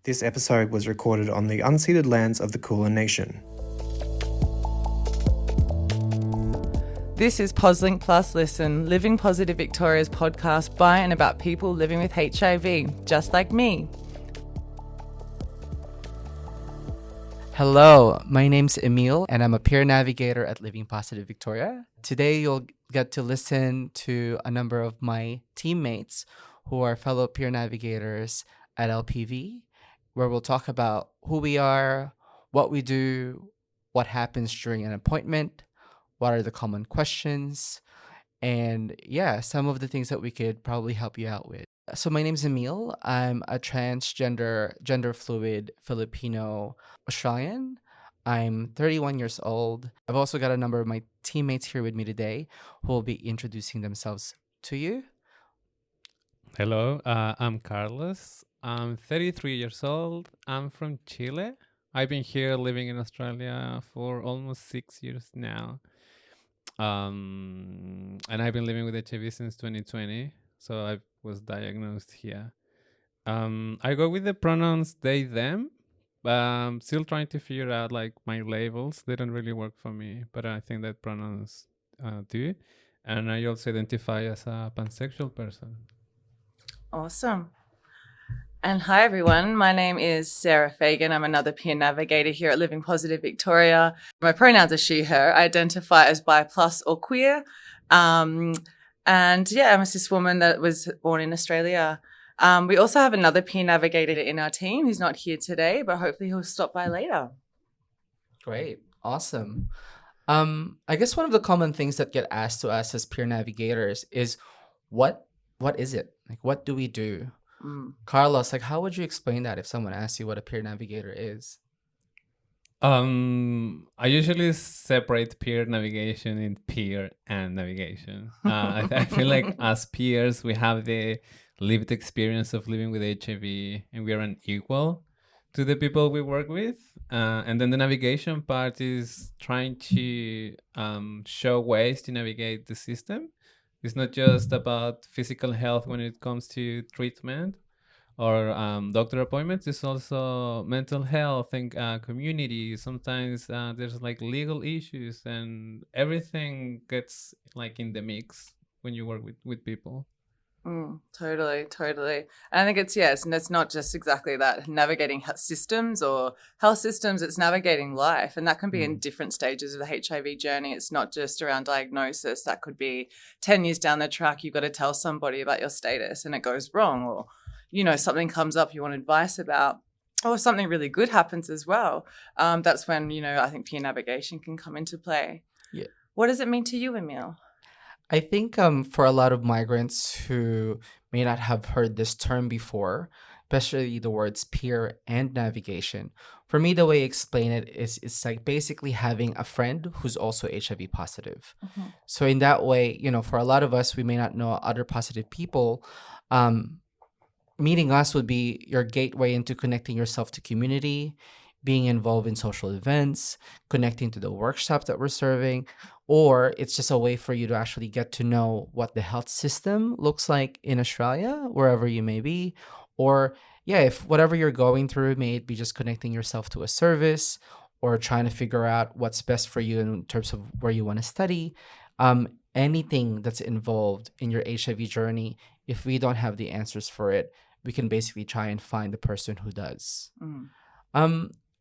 This episode was recorded on the unceded lands of the Kulin Nation. This is POSLink Plus Listen, Living Positive Victoria's podcast by and about people living with HIV, just like me. Hello, my name's Emil, and I'm a peer navigator at Living Positive Victoria. Today, you'll get to listen to a number of my teammates who are fellow peer navigators at LPV, where we'll talk about who we are, what we do, what happens during an appointment, what are the common questions, and some of the things that we could probably help you out with. So my name's Emil. I'm a transgender, gender fluid Filipino Australian. I'm 31 years old. I've also got a number of my teammates here with me today who will be introducing themselves to you. Hello, I'm Carlos. I'm 33 years old. I'm from Chile. I've been here living in Australia for almost 6 years now. And I've been living with HIV since 2020. So I was diagnosed here. I go with the pronouns they, them. Still trying to figure out like my labels. They don't really work for me, but I think that pronouns do. And I also identify as a pansexual person. Awesome. And hi, everyone. My name is Sarah Fagan. I'm another peer navigator here at Living Positive Victoria. My pronouns are she, her. I identify as bi plus or queer. I'm a cis woman that was born in Australia. We also have another peer navigator in our team who's not here today, but hopefully he'll stop by later. Great. Awesome. I guess one of the common things that get asked to us as peer navigators is what is it? Like, what do we do? Carlos, like, how would you explain that if someone asks you what a peer navigator is? I usually separate peer navigation in peer and navigation. I feel like as peers, we have the lived experience of living with HIV and we are unequal to the people we work with. And then the navigation part is trying to show ways to navigate the system. It's not just about physical health when it comes to treatment or doctor appointments. It's also mental health and community. Sometimes there's like legal issues and everything gets like in the mix when you work with people. Totally. And I think it's not just exactly that, navigating systems or health systems, it's navigating life. And that can be in different stages of the HIV journey. It's not just around diagnosis. That could be 10 years down the track, you've got to tell somebody about your status and it goes wrong, or, something comes up you want advice about, or something really good happens as well. That's when, I think peer navigation can come into play. Yeah. What does it mean to you, Emil? I think for a lot of migrants who may not have heard this term before, especially the words peer and navigation, for me, the way I explain it is it's like basically having a friend who's also HIV positive. Mm-hmm. So in that way, for a lot of us, we may not know other positive people. Meeting us would be your gateway into connecting yourself to community, being involved in social events, connecting to the workshop that we're serving, or it's just a way for you to actually get to know what the health system looks like in Australia, wherever you may be. Or, if whatever you're going through, may it be just connecting yourself to a service or trying to figure out what's best for you in terms of where you want to study. Anything that's involved in your HIV journey, if we don't have the answers for it, we can basically try and find the person who does.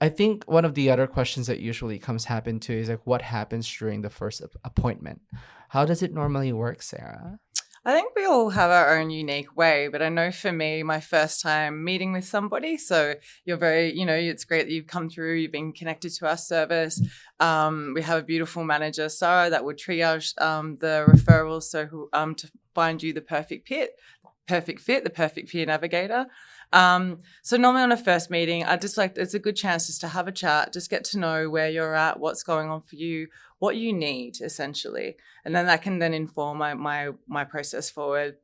I think one of the other questions that usually happen to is like, what happens during the first appointment? How does it normally work, Sarah? I think we all have our own unique way, but I know for me, my first time meeting with somebody, so you're very, it's great that you've come through, you've been connected to our service. We have a beautiful manager, Sarah, that would triage the referrals to find you the perfect fit, the perfect peer navigator. So normally on a first meeting, it's a good chance just to have a chat, just get to know where you're at, what's going on for you, what you need essentially. And then that can then inform my process forward.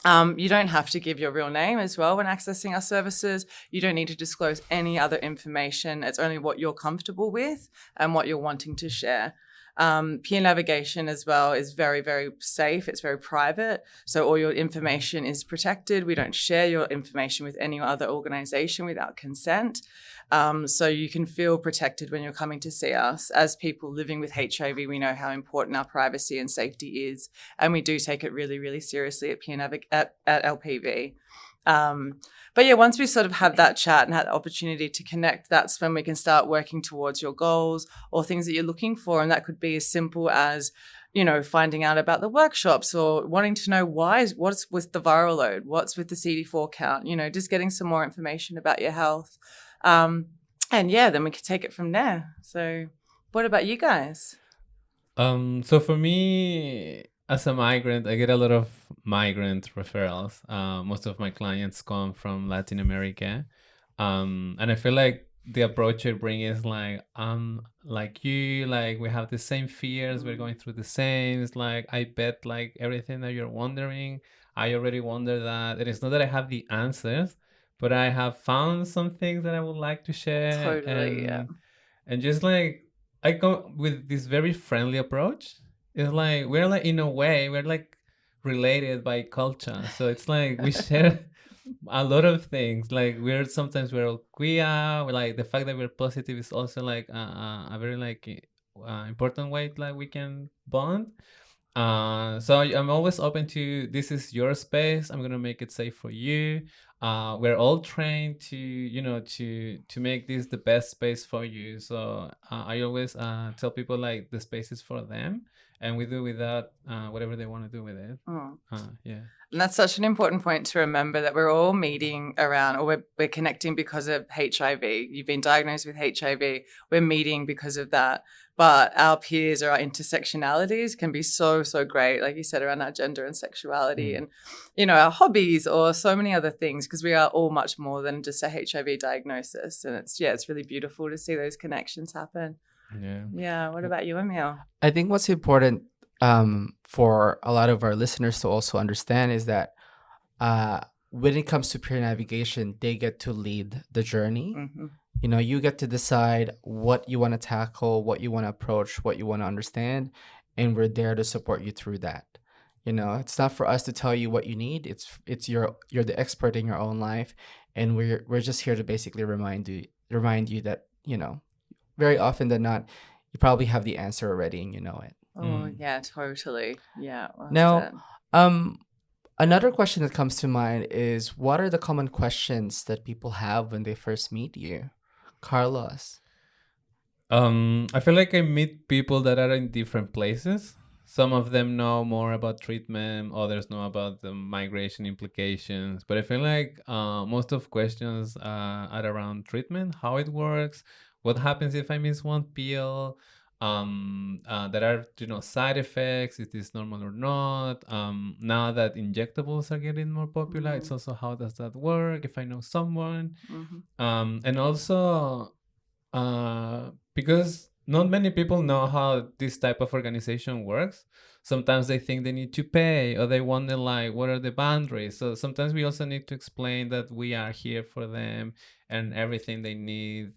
You don't have to give your real name as well when accessing our services. You don't need to disclose any other information. It's only what you're comfortable with and what you're wanting to share. Peer navigation as well is very, very safe. It's very private. So all your information is protected. We don't share your information with any other organization without consent. So you can feel protected when you're coming to see us. As people living with HIV, we know how important our privacy and safety is. And we do take it really, really seriously at LPV. But yeah, once we sort of have that chat and have the opportunity to connect, that's when we can start working towards your goals or things that you're looking for. And that could be as simple as, finding out about the workshops or wanting to know what's with the viral load, what's with the CD4 count, just getting some more information about your health. And yeah, then we can take it from there. So what about you guys? So for me, as a migrant, I get a lot of migrant referrals. Most of my clients come from Latin America. And I feel like the approach I bring is like you, like we have the same fears, we're going through the same. It's like, I bet like everything that you're wondering, I already wonder that. And it's not that I have the answers, but I have found some things that I would like to share. Totally, yeah. And just like, I go with this very friendly approach. It's like, we're like, in a way, we're like related by culture. So it's like, we share a lot of things. Like sometimes we're all queer. We're like, the fact that we're positive is also like a very like important way like we can bond. So I'm always open to, this is your space. I'm gonna make it safe for you. We're all trained to to make this the best space for you. So I always tell people like the space is for them, and we do with that whatever they want to do with it. Yeah. And that's such an important point to remember, that we're all meeting around, or we're connecting because of HIV. You've been diagnosed with HIV. We're meeting because of that. But our peers or our intersectionalities can be so, so great, like you said, around our gender and sexuality and, our hobbies or so many other things, because we are all much more than just a HIV diagnosis. And it's really beautiful to see those connections happen. Yeah. Yeah. What about you, Emil? I think what's important for a lot of our listeners to also understand is that when it comes to peer navigation, they get to lead the journey. Mm-hmm. You get to decide what you want to tackle, what you want to approach, what you want to understand, and we're there to support you through that. It's not for us to tell you what you need. It's you're the expert in your own life, and we're just here to basically remind you that very often than not, you probably have the answer already and you know it. Oh, yeah, totally. Yeah. Well Now, said. another question that comes to mind is, what are the common questions that people have when they first meet you? Carlos. I feel like I meet people that are in different places. Some of them know more about treatment, others know about the migration implications. But I feel like most of questions are around treatment, how it works, what happens if I miss one pill, there are side effects, is this normal or not. Now that injectables are getting more popular, it's also, how does that work if I know someone. And also because not many people know how this type of organization works. Sometimes they think they need to pay, or they wonder like, what are the boundaries? So sometimes we also need to explain that we are here for them, and everything they need,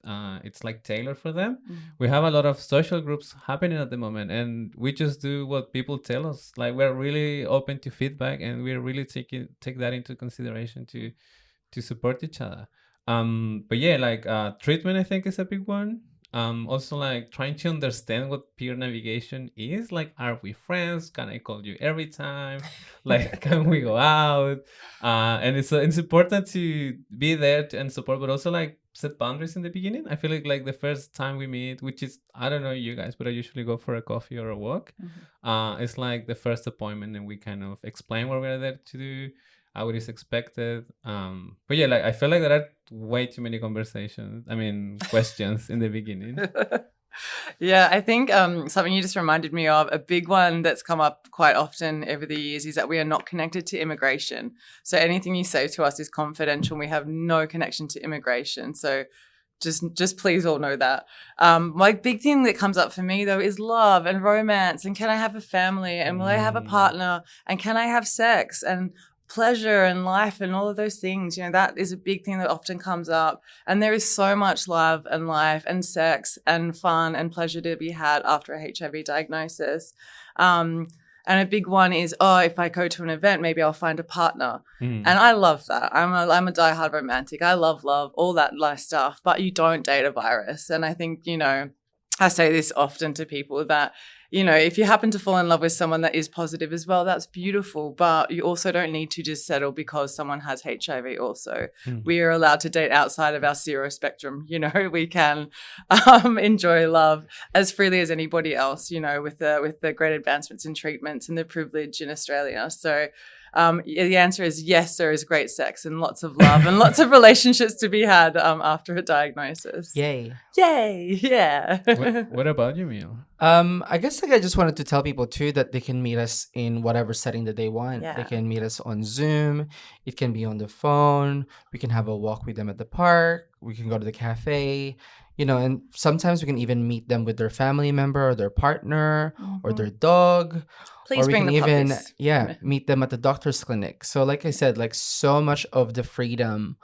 it's like tailored for them. We have a lot of social groups happening at the moment, and we just do what people tell us. Like, we're really open to feedback, and we're really take that into consideration to support each other. But yeah, like treatment, I think, is a big one. Also, like, trying to understand what peer navigation is. Like, are we friends? Can I call you every time? Like, can we go out? And it's important to be there and support, but also like set boundaries in the beginning. I feel like the first time we meet, which is, I don't know you guys, but I usually go for a coffee or a walk. It's like the first appointment, and we kind of explain what we're there to do, what is expected. But yeah, like, I feel like there are way too many questions in the beginning. Yeah, I think something you just reminded me of, a big one that's come up quite often over the years, is that we are not connected to immigration. So anything you say to us is confidential. We have no connection to immigration. So just please all know that. My big thing that comes up for me, though, is love and romance, and can I have a family, and will I have a partner, and can I have sex, and pleasure and life and all of those things. You know, that is a big thing that often comes up. And there is so much love and life and sex and fun and pleasure to be had after a HIV diagnosis. And a big one is, if I go to an event, maybe I'll find a partner. And I love that. I'm a diehard romantic. I love, all that nice stuff. But you don't date a virus. And I think, you know, I say this often to people that, you know, if you happen to fall in love with someone that is positive as well, that's beautiful. But you also don't need to just settle because someone has HIV also. We are allowed to date outside of our sero spectrum. You know, we can enjoy love as freely as anybody else, you know, with the great advancements in treatments and the privilege in Australia. So the answer is yes, there is great sex and lots of love and lots of relationships to be had after a diagnosis. Yay. Yeah. What about you, Emil? I guess I just wanted to tell people too that they can meet us in whatever setting that they want. Yeah. They can meet us on Zoom. It can be on the phone. We can have a walk with them at the park. We can go to the cafe. You know, and sometimes we can even meet them with their family member or their partner or their dog. Please or we bring can the even puppies. meet them at the doctor's clinic. So like I said, like so much of the freedom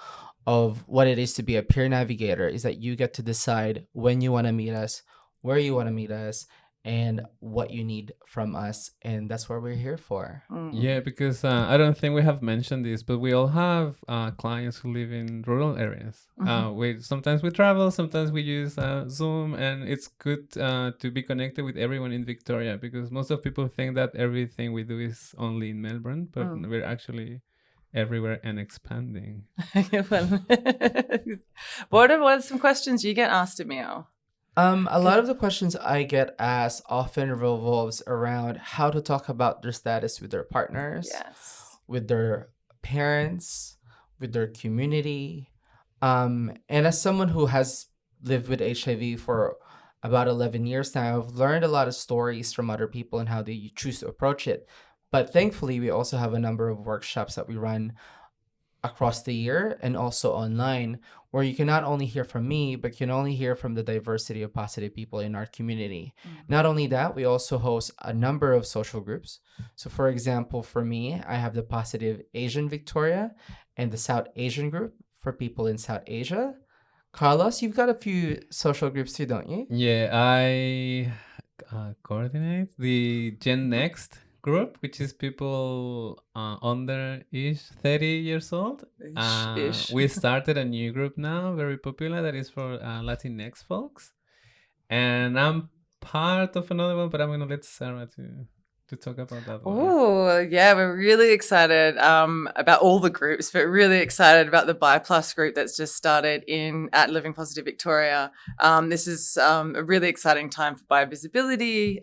of what it is to be a peer navigator is that you get to decide when you want to meet us, where you want to meet us, and what you need from us. And that's what we're here for. Yeah, because I don't think we have mentioned this, but we all have clients who live in rural areas. Sometimes we travel, sometimes we use Zoom, and it's good to be connected with everyone in Victoria, because most of people think that everything we do is only in Melbourne, but we're actually everywhere and expanding. What are some questions you get asked, Emil? A lot of the questions I get asked often revolves around how to talk about their status with their partners, with their parents, with their community. And as someone who has lived with HIV for about 11 years now, I've learned a lot of stories from other people and how they choose to approach it. But thankfully, we also have a number of workshops that we run across the year and also online, where you can not only hear from me, but you can only hear from the diversity of positive people in our community. Not only that, we also host a number of social groups. So for example, for me, I have the Positive Asian Victoria and the South Asian group for people in South Asia. Carlos, you've got a few social groups too, don't you? Yeah, I coordinate the Gen Next group, which is people under 30 years old. We started a new group now, very popular, that is for Latinx folks. And I'm part of another one, but I'm going to let Sarah to talk about that one. Oh, yeah, we're really excited about all the groups, but really excited about the Bi Plus group that's just started at Living Positive Victoria. This is a really exciting time for bi-visibility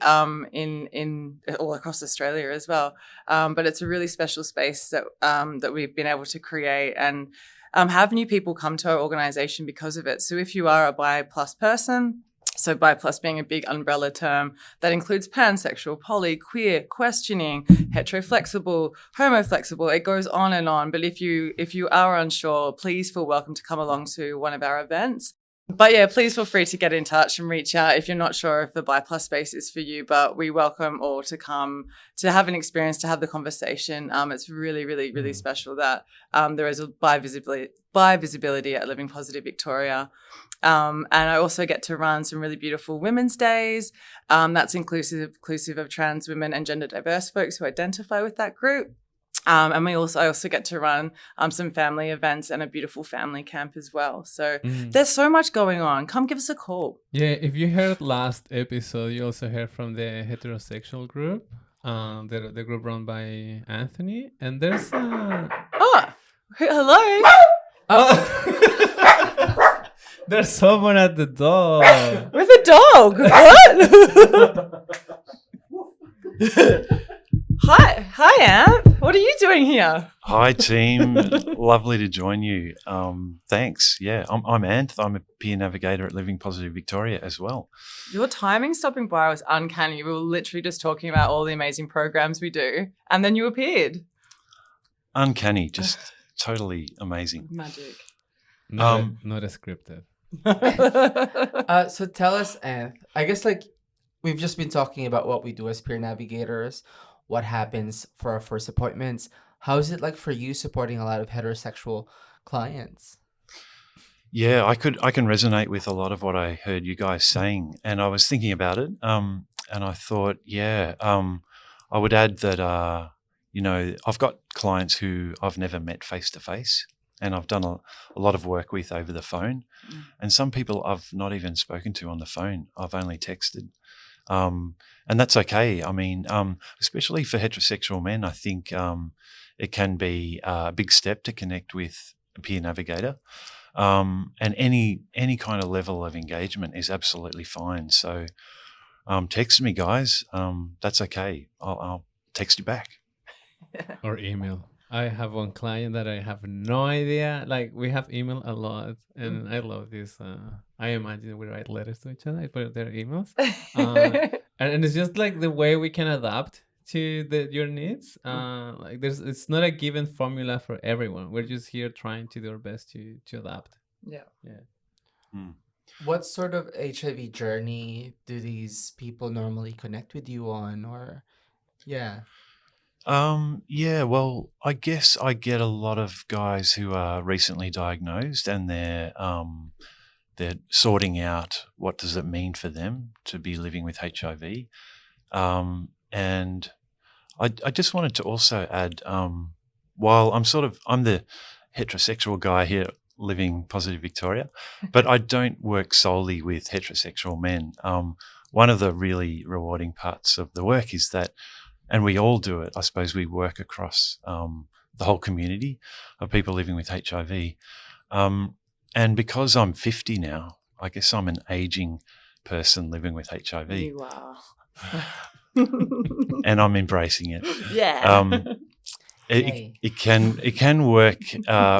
in all across Australia as well. But it's a really special space that we've been able to create and have new people come to our organisation because of it. So if you are a Bi Plus person, so bi plus being a big umbrella term that includes pansexual, poly, queer, questioning, heteroflexible, homoflexible, it goes on and on. But if you are unsure, please feel welcome to come along to one of our events. But yeah, please feel free to get in touch and reach out if you're not sure if the bi plus space is for you. But we welcome all to come to have an experience, to have the conversation. It's really, really, really special that there is a bi visibility at Living Positive Victoria. And I also get to run some really beautiful women's days. That's inclusive of trans women and gender diverse folks who identify with that group. And I also get to run some family events and a beautiful family camp as well. So there's so much going on. Come give us a call. Yeah, if you heard last episode, you also heard from the heterosexual group, the group run by Anthony. And there's hello. There's someone at the door. With a dog. What? Hi, Anth. What are you doing here? Hi, team. Lovely to join you. Thanks. Yeah, I'm Anth. I'm a peer navigator at Living Positive Victoria as well. Your timing stopping by was uncanny. We were literally just talking about all the amazing programs we do, and then you appeared. Uncanny, just totally amazing. Magic. Not a scripted. So tell us, Anth, I guess we've just been talking about what we do as peer navigators, what happens for our first appointments. How is it like for you supporting a lot of heterosexual clients? Yeah, I can resonate with a lot of what I heard you guys saying, and I was thinking about it, and I thought, I would add that, I've got clients who I've never met face to face, and I've done a lot of work with over the phone, and some people I've not even spoken to on the phone. I've only texted, and that's okay. I mean, especially for heterosexual men, I think it can be a big step to connect with a peer navigator. And any kind of level of engagement is absolutely fine. So text me, guys. That's okay. I'll text you back. Or email. I have one client that I have no idea. Like, we have email a lot, and I love this. I imagine we write letters to each other. I put their emails, and it's just like the way we can adapt to your needs. Like, it's not a given formula for everyone. We're just here trying to do our best to adapt. Yeah. What sort of HIV journey do these people normally connect with you on? Or Well, I guess I get a lot of guys who are recently diagnosed, and they're sorting out what does it mean for them to be living with HIV. And I just wanted to also add, while I'm the heterosexual guy here living Positive Victoria, but I don't work solely with heterosexual men. One of the really rewarding parts of the work is that, and we all do it, I suppose, we work across the whole community of people living with HIV. And because I'm 50 now, I guess I'm an aging person living with HIV. You are. And I'm embracing it. Yeah. It can work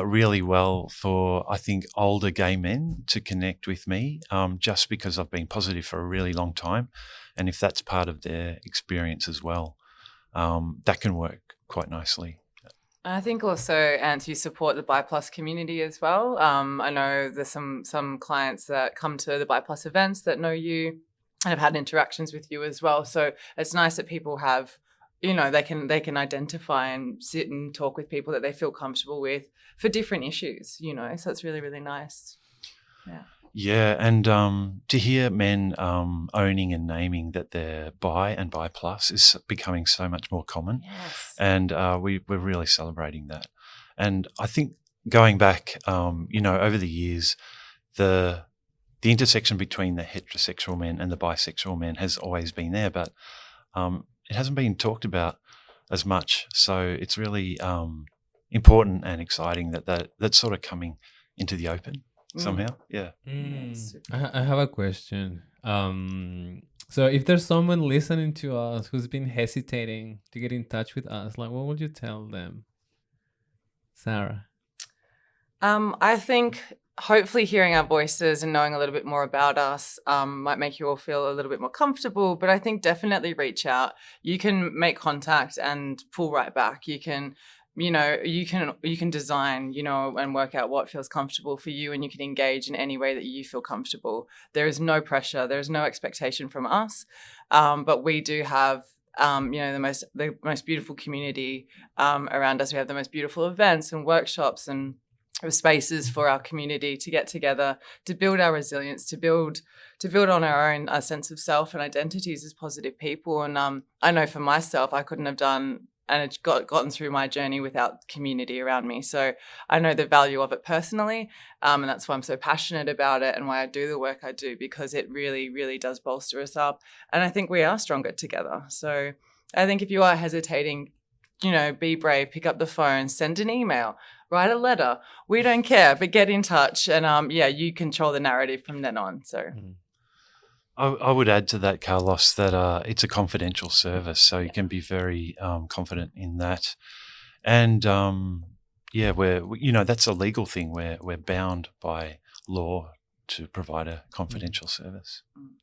really well for, I think, older gay men to connect with me, just because I've been positive for a really long time, and if that's part of their experience as well, that can work quite nicely. I think also, Anth, you support the BI+ community as well. I know there's some clients that come to the BI+ events that know you and have had interactions with you as well. So it's nice that people have, they can identify and sit and talk with people that they feel comfortable with for different issues, so it's really, really nice. Yeah, and to hear men owning and naming that they're bi and bi+ is becoming so much more common. Yes. And we're really celebrating that. And I think going back, over the years, the intersection between the heterosexual men and the bisexual men has always been there, but it hasn't been talked about as much. So it's really important and exciting that that's sort of coming into the open somehow. Yeah. I have a question. So if there's someone listening to us who's been hesitating to get in touch with us, like, what would you tell them, Sarah? I think hopefully hearing our voices and knowing a little bit more about us might make you all feel a little bit more comfortable, but I think definitely reach out. You can make contact and pull right back. You can design, and work out what feels comfortable for you, and you can engage in any way that you feel comfortable. There is no pressure. There is no expectation from us. But we do have, the most beautiful community around us. We have the most beautiful events and workshops and spaces for our community to get together, to build our resilience, to build on our own sense of self and identities as positive people. And I know for myself, I couldn't have done and it's gotten through my journey without community around me. So I know the value of it personally, and that's why I'm so passionate about it and why I do the work I do, because it really, really does bolster us up. And I think we are stronger together. So I think if you are hesitating, be brave, pick up the phone, send an email, write a letter. We don't care, but get in touch. And you control the narrative from then on. So. I would add to that, Carlos, that it's a confidential service, so you can be very confident in that. And that's a legal thing. We're bound by law to provide a confidential service.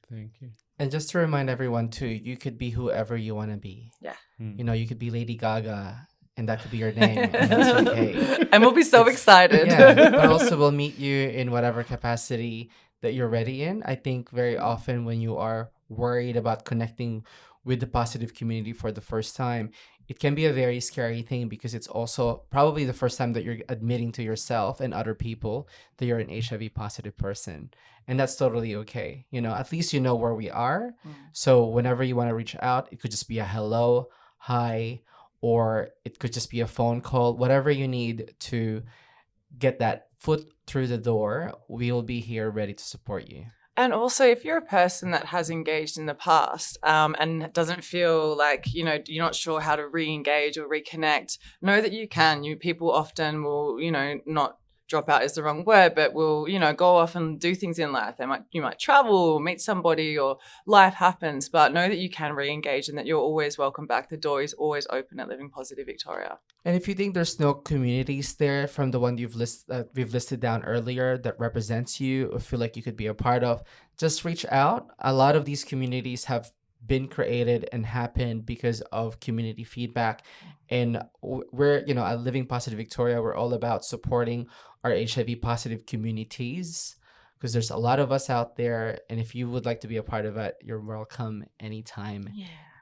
Thank you. And just to remind everyone too, you could be whoever you want to be. Yeah. You could be Lady Gaga, and that could be your name, and that's okay. And we'll be so excited. Yeah, but also we'll meet you in whatever capacity that you're ready in. I think very often when you are worried about connecting with the positive community for the first time, it can be a very scary thing because it's also probably the first time that you're admitting to yourself and other people that you're an HIV positive person. And that's totally okay. At least you know where we are. So whenever you want to reach out, it could just be a hello, hi, or it could just be a phone call, whatever you need to get that foot through the door. We will be here ready to support you. And also, if you're a person that has engaged in the past and doesn't feel like, you're not sure how to re-engage or reconnect, know that you can. People often will, not drop out is the wrong word, but will, go off and do things in life. You might travel, meet somebody, or life happens, but know that you can re-engage and that you're always welcome back. The door is always open at Living Positive Victoria. And if you think there's no communities there from the one we've listed down earlier that represents you or feel like you could be a part of, just reach out. A lot of these communities have been created and happened because of community feedback. And we're, at Living Positive Victoria, we're all about supporting our HIV positive communities because there's a lot of us out there. And if you would like to be a part of it, you're welcome anytime.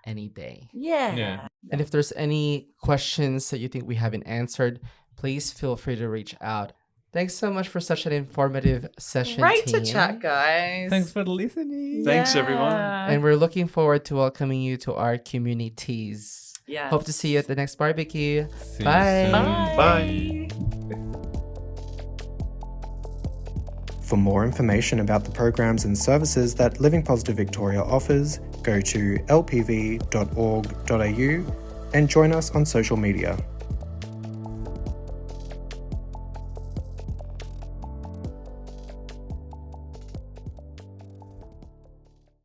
Any day. Yeah. And if there's any questions that you think we haven't answered, please feel free to reach out. Thanks so much for such an informative session. Great team. to chat, guys. Thanks for listening. Thanks, everyone. And we're looking forward to welcoming you to our communities. Yes. Hope to see you at the next barbecue. See you Bye. soon. Bye. For more information about the programs and services that Living Positive Victoria offers, go to lpv.org.au and join us on social media.